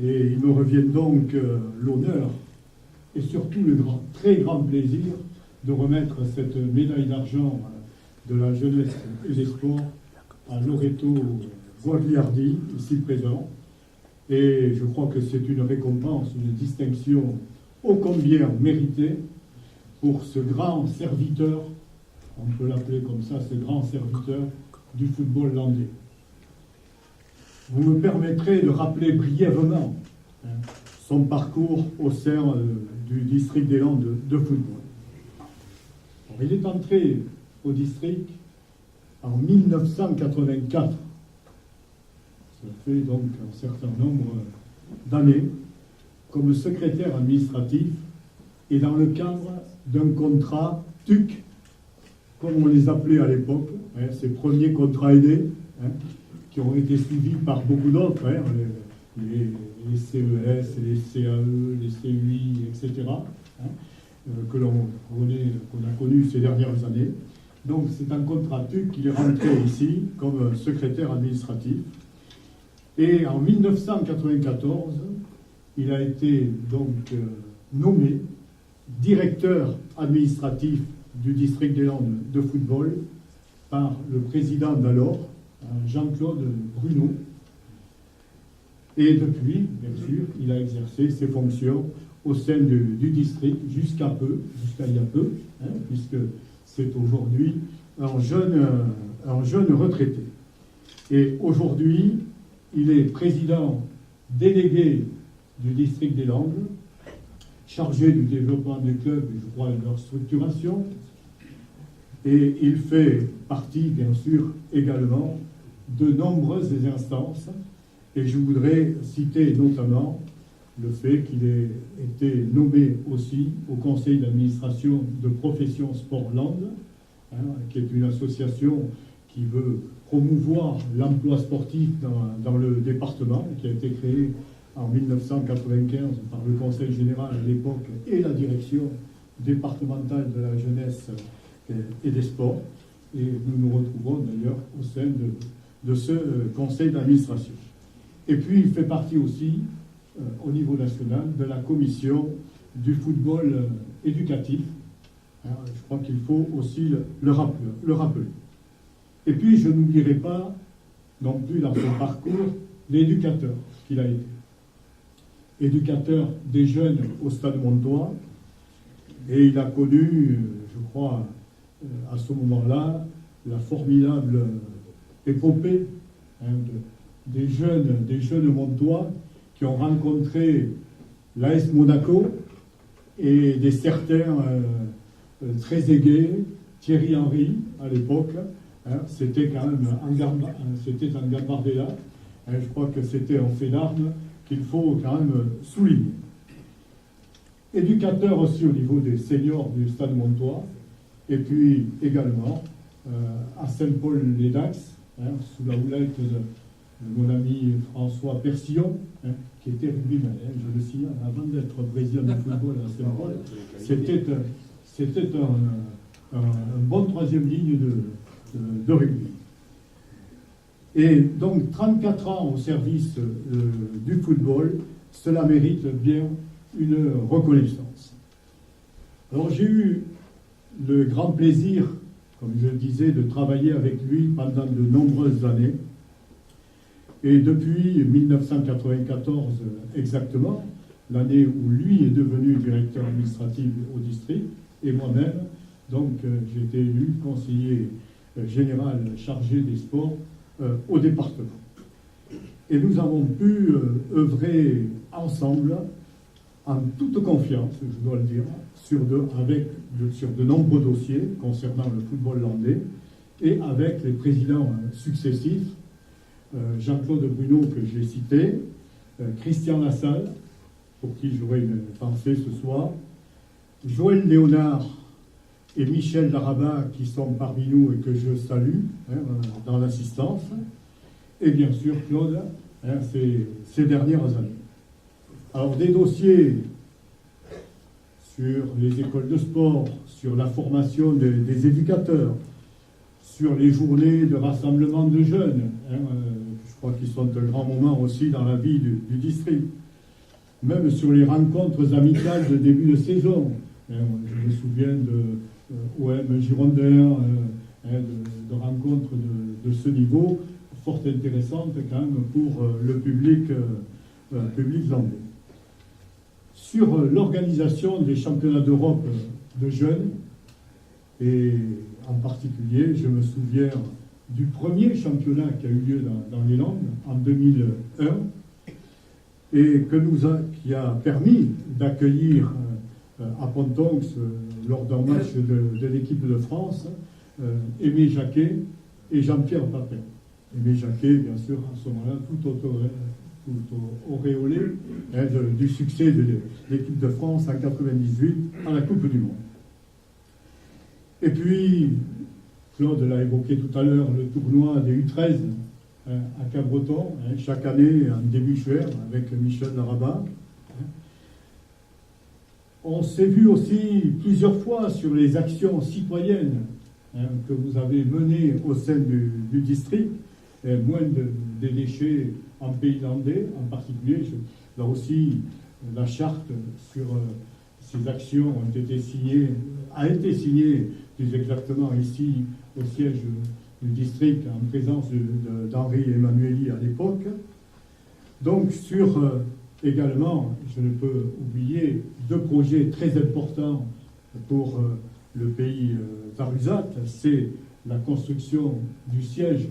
Et il me revient donc l'honneur et surtout le très grand plaisir de remettre cette médaille d'argent de la jeunesse et des sports à Loreto Guagliardi, ici présent. Et je crois que c'est une récompense, une distinction ô combien méritée pour ce grand serviteur, on peut l'appeler comme ça, ce grand serviteur du football landais. Vous me permettrez de rappeler brièvement son parcours au sein du district des Landes de football. Alors, il est entré au district en 1984. Ça fait donc un certain nombre d'années comme secrétaire administratif et dans le cadre d'un contrat TUC, comme on les appelait à l'époque, ces premiers contrats aidés, qui ont été suivis par beaucoup d'autres, les CES, les CAE, les CUI, etc., que l'on a connu ces dernières années. Donc c'est un contrat TUC qu'il est rentré ici comme secrétaire administratif. Et en 1994, il a été donc nommé directeur administratif du district des Landes de football par le président d'alors, Jean-Claude Bruno. Et depuis, bien sûr, il a exercé ses fonctions au sein du district jusqu'à il y a peu, puisque c'est aujourd'hui un jeune retraité. Et aujourd'hui, il est président délégué du district des Landes, chargé du développement des clubs et je crois de leur structuration. Et il fait partie, bien sûr, également de nombreuses instances. Et je voudrais citer notamment le fait qu'il ait été nommé aussi au conseil d'administration de Profession Sport Landes, qui est une association qui veut promouvoir l'emploi sportif dans le département, qui a été créée en 1995 par le conseil général à l'époque et la direction départementale de la jeunesse et des sports. Et nous nous retrouvons d'ailleurs au sein de ce conseil d'administration. Et puis il fait partie aussi, au niveau national, de la commission du football éducatif. Je crois qu'il faut aussi le rappeler. Et puis je n'oublierai pas non plus dans son parcours l'éducateur qu'il a été. Éducateur des jeunes au Stade Montois, et il a connu, je crois, à ce moment-là, la formidable épopée des jeunes montois qui ont rencontré l'AS Monaco et des certains très égayés, Thierry Henry à l'époque, c'était quand même en Gambardella, je crois que c'était un fait d'armes qu'il faut quand même souligner. Éducateur aussi au niveau des seniors du Stade Montois, et puis également à Saint-Paul-les-Dax, sous la houlette de mon ami François Persillon, qui était rugbyman, je le signale, avant d'être président du football à Saint-Paul, c'était un bon troisième ligne de rugby. Et donc 34 ans au service du football, cela mérite bien une reconnaissance. Alors j'ai eu le grand plaisir, comme je le disais, de travailler avec lui pendant de nombreuses années. Et depuis 1994 exactement, l'année où lui est devenu directeur administratif au district, et moi-même, donc j'ai été élu conseiller général chargé des sports au département. Et nous avons pu œuvrer ensemble, en toute confiance, je dois le dire, sur de nombreux dossiers concernant le football landais, et avec les présidents successifs, Jean-Claude Bruno, que j'ai cité, Christian Lassalle, pour qui j'aurais une pensée ce soir, Joël Léonard et Michel Larabat, qui sont parmi nous et que je salue dans l'assistance, et bien sûr Claude, ces dernières années. Alors des dossiers sur les écoles de sport, sur la formation des éducateurs, sur les journées de rassemblement de jeunes, je crois qu'ils sont un grand moment aussi dans la vie du district, même sur les rencontres amicales de début de saison. Je me souviens de OM Girondins, de rencontres de ce niveau, fort intéressantes quand même pour le public landais. Sur l'organisation des championnats d'Europe de jeunes, et en particulier, je me souviens du premier championnat qui a eu lieu dans les Landes en 2001, et qui a permis d'accueillir à Pontonx, lors d'un match de l'équipe de France, Aimé Jacquet et Jean-Pierre Papin. Aimé Jacquet, bien sûr, à ce moment-là, tout auréolé du succès de l'équipe de France en 1998 à la Coupe du Monde. Et puis, Claude l'a évoqué tout à l'heure, le tournoi des U13 à Cabreton, chaque année en début juin avec Michel Larabat. On s'est vu aussi plusieurs fois sur les actions citoyennes que vous avez menées au sein du district, moins de déchets en pays landais en particulier. Là aussi, la charte sur ces actions a été signée plus exactement ici au siège du district en présence d'Henri Emmanueli à l'époque. Donc également, je ne peux oublier deux projets très importants pour le pays Varusac, c'est la construction du siège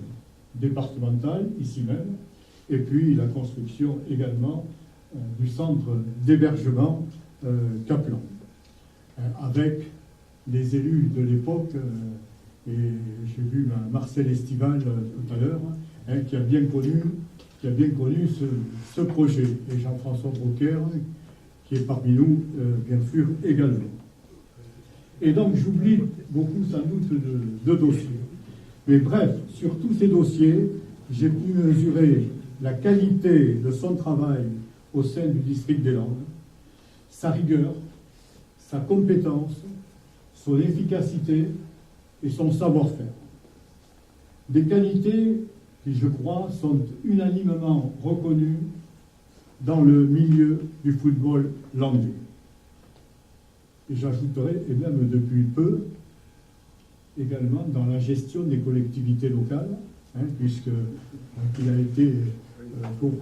départemental, ici même, et puis la construction également du centre d'hébergement Caplan, avec les élus de l'époque, et j'ai vu Marcel Estival tout à l'heure, qui a bien connu ce projet, et Jean-François Brocaire, qui est parmi nous, bien sûr, également. Et donc, j'oublie beaucoup, sans doute, de dossiers. Mais bref, sur tous ces dossiers, j'ai pu mesurer la qualité de son travail au sein du district des Landes, sa rigueur, sa compétence, son efficacité et son savoir-faire. Des qualités qui, je crois, sont unanimement reconnues dans le milieu du football landais. Et j'ajouterai, et même depuis peu, également dans la gestion des collectivités locales, puisqu'il a été, pour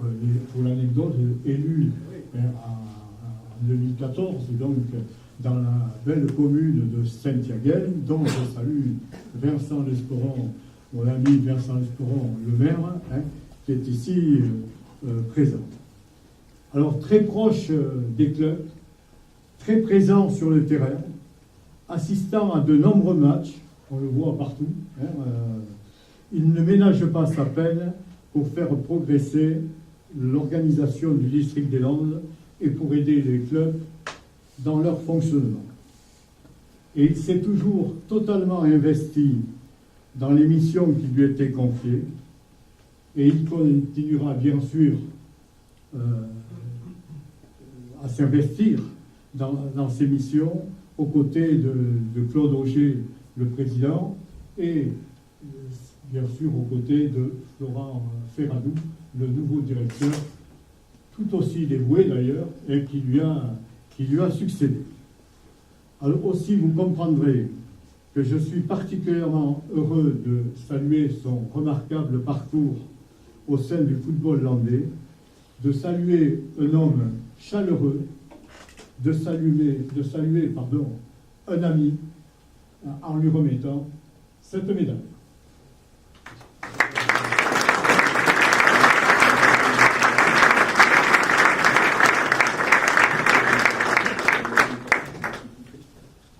l'anecdote, élu en 2014, donc dans la belle commune de Saint-Yaguel, dont je salue Vincent Lesperon, mon ami Vincent Lesperon, le maire, qui est ici présent. Alors, très proche des clubs, très présent sur le terrain, assistant à de nombreux matchs, on le voit partout, il ne ménage pas sa peine pour faire progresser l'organisation du district des Landes et pour aider les clubs dans leur fonctionnement. Et il s'est toujours totalement investi dans les missions qui lui étaient confiées, et il continuera bien sûr à s'investir dans ces missions aux côtés de Claude Auger, le président, et bien sûr aux côtés de Florent Ferradou, le nouveau directeur, tout aussi dévoué d'ailleurs, et qui lui a succédé. Alors aussi, vous comprendrez que je suis particulièrement heureux de saluer son remarquable parcours au sein du football landais, de saluer un homme chaleureux, de saluer un ami en lui remettant cette médaille.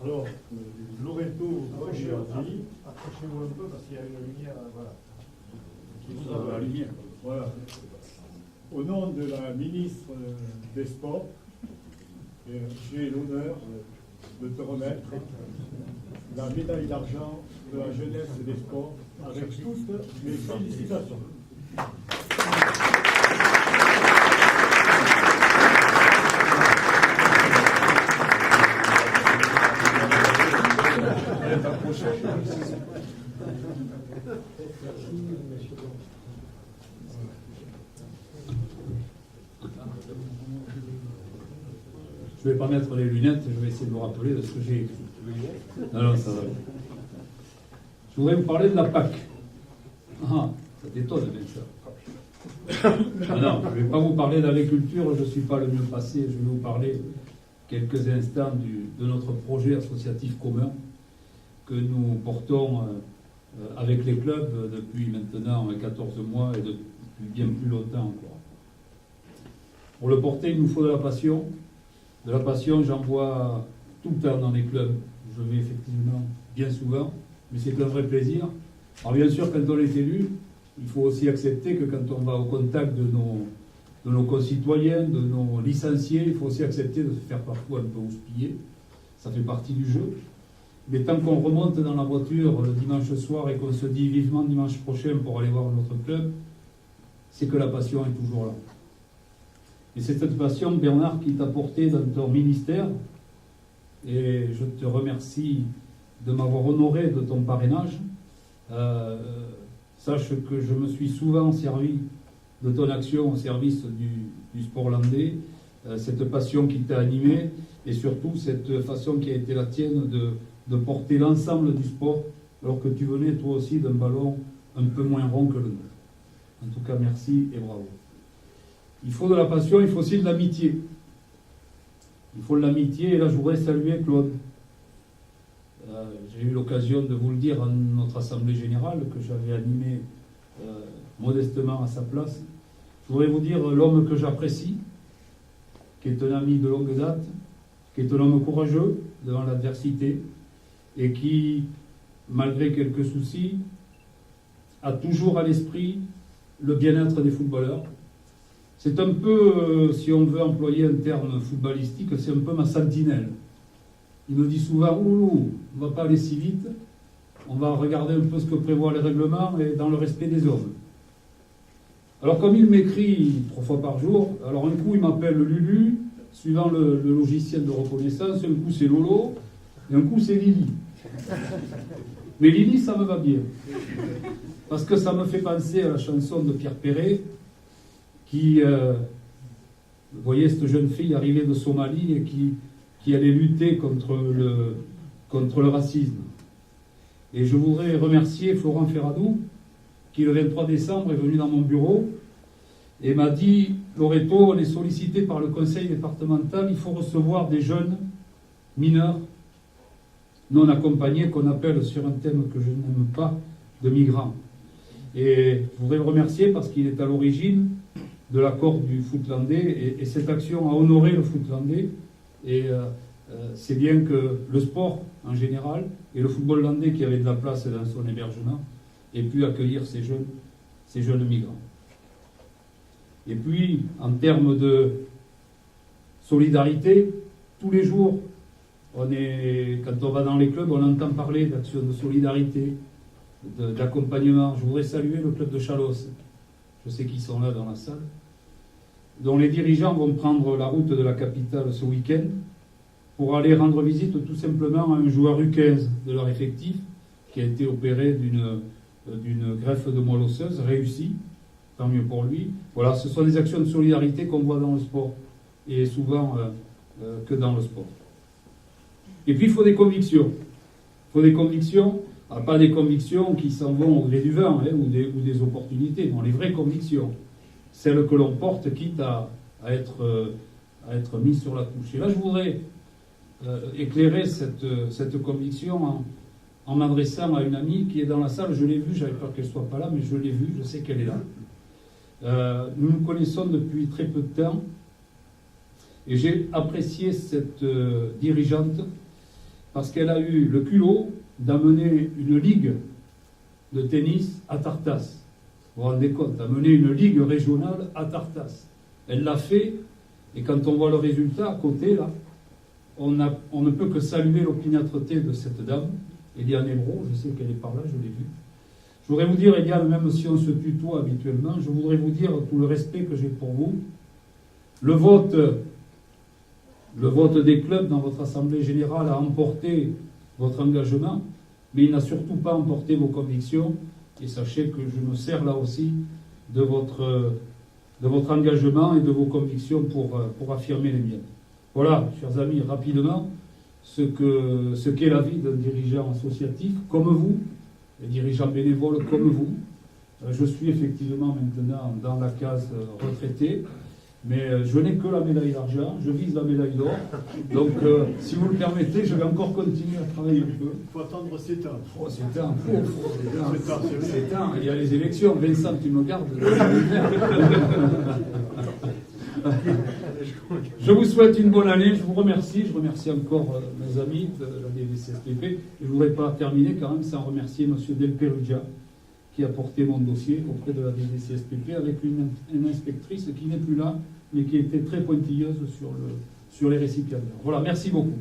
Alors, Loreto, accrochez-vous un peu parce qu'il y a une lumière, voilà. Qui vous a la lumière. Voilà. Au nom de la ministre des Sports, j'ai l'honneur de te remettre la médaille d'argent de la jeunesse et des sports avec toutes mes félicitations. Je ne vais pas mettre les lunettes, je vais essayer de me rappeler de ce que j'ai écrit. Alors, ça va. Je voudrais vous parler de la Pâques. Ah, ça t'étonne, bien sûr. Non, je ne vais pas vous parler d'agriculture, je ne suis pas le mieux passé. Je vais vous parler quelques instants de notre projet associatif commun que nous portons avec les clubs depuis maintenant 14 mois et depuis bien plus longtemps encore. Pour le porter, il nous faut de la passion. De la passion, j'en vois tout le temps dans les clubs. Je vais effectivement bien souvent, mais c'est un vrai plaisir. Alors bien sûr, quand on est élu, il faut aussi accepter que quand on va au contact de nos concitoyens, de nos licenciés, il faut aussi accepter de se faire parfois un peu houspiller. Ça fait partie du jeu. Mais tant qu'on remonte dans la voiture le dimanche soir et qu'on se dit vivement dimanche prochain pour aller voir notre club, c'est que la passion est toujours là. Et c'est cette passion, Bernard, qui t'a porté dans ton ministère. Et je te remercie de m'avoir honoré de ton parrainage. Sache que je me suis souvent servi de ton action au service du sport landais, cette passion qui t'a animé, et surtout cette façon qui a été la tienne de porter l'ensemble du sport, alors que tu venais toi aussi d'un ballon un peu moins rond que le nôtre. En tout cas, merci et bravo. Il faut de la passion, il faut aussi de l'amitié. Il faut de l'amitié, et là je voudrais saluer Claude. J'ai eu l'occasion de vous le dire à notre assemblée générale, que j'avais animée modestement à sa place. Je voudrais vous dire l'homme que j'apprécie, qui est un ami de longue date, qui est un homme courageux devant l'adversité, et qui, malgré quelques soucis, a toujours à l'esprit le bien-être des footballeurs. C'est un peu, si on veut employer un terme footballistique, c'est un peu ma sentinelle. Il me dit souvent, ouh, on ne va pas aller si vite, on va regarder un peu ce que prévoient les règlements et dans le respect des hommes. Alors comme il m'écrit 3 fois par jour, alors un coup il m'appelle Lulu, suivant le logiciel de reconnaissance, un coup c'est Lolo, et un coup c'est Lily. Mais Lily, ça me va bien. Parce que ça me fait penser à la chanson de Pierre Perret, qui, vous voyez, cette jeune fille arrivée de Somalie et qui allait lutter contre le racisme. Et je voudrais remercier Florent Ferradou, qui le 23 décembre est venu dans mon bureau et m'a dit « Loreto, on est sollicité par le conseil départemental, il faut recevoir des jeunes mineurs non accompagnés qu'on appelle sur un thème que je n'aime pas, de migrants. » Et je voudrais le remercier parce qu'il est à l'origine de l'accord du foot landais et cette action a honoré le foot landais. Et c'est bien que le sport en général et le football landais qui avait de la place dans son hébergement ait pu accueillir ces jeunes migrants. Et puis, en termes de solidarité, tous les jours, quand on va dans les clubs, on entend parler d'actions de solidarité, d'accompagnement. Je voudrais saluer le club de Chalosse, je sais qu'ils sont là dans la salle, dont les dirigeants vont prendre la route de la capitale ce week-end pour aller rendre visite tout simplement à un joueur U15 de leur effectif qui a été opéré d'une greffe de moelle osseuse réussie, tant mieux pour lui. Voilà, ce sont des actions de solidarité qu'on voit dans le sport, et souvent que dans le sport. Et puis il faut des convictions. Il faut des convictions, pas des convictions qui s'en vont au gré du vent ou des opportunités, non, les vraies convictions, celles que l'on porte quitte à être mis sur la touche. Et là je voudrais éclairer cette conviction en m'adressant à une amie qui est dans la salle. Je l'ai vue, j'avais peur qu'elle ne soit pas là, mais je l'ai vue, je sais qu'elle est là. Nous nous connaissons depuis très peu de temps et j'ai apprécié cette dirigeante parce qu'elle a eu le culot d'amener une ligue de tennis à Tartas. Vous vous rendez compte, d'amener une ligue régionale à Tartas. Elle l'a fait, et quand on voit le résultat à côté, là, on ne peut que saluer l'opiniâtreté de cette dame, Eliane Ebro, je sais qu'elle est par là, je l'ai vue. Je voudrais vous dire, Eliane, même si on se tutoie habituellement, je voudrais vous dire tout le respect que j'ai pour vous. Le vote des clubs dans votre assemblée générale a emporté votre engagement, mais il n'a surtout pas emporté vos convictions, et sachez que je me sers là aussi de votre engagement et de vos convictions pour affirmer les miennes. Voilà, chers amis, rapidement, ce qu'est la vie d'un dirigeant associatif comme vous, des dirigeants bénévoles comme vous. Je suis effectivement maintenant dans la case retraité, mais je n'ai que la médaille d'argent, je vise la médaille d'or. Donc, si vous le permettez, je vais encore continuer à travailler un peu. Il faut attendre 7 ans. Oh, 7 ans, c'est temps. Il y a les élections. Vincent, tu me gardes. Je vous souhaite une bonne année, je vous remercie. Je remercie encore mes amis de la DDCSPP. Et je ne voudrais pas terminer quand même sans remercier M. Del Perugia, qui a porté mon dossier auprès de la DDCSPP avec une inspectrice qui n'est plus là, mais qui était très pointilleuse sur les récipiendaires. Voilà, merci beaucoup.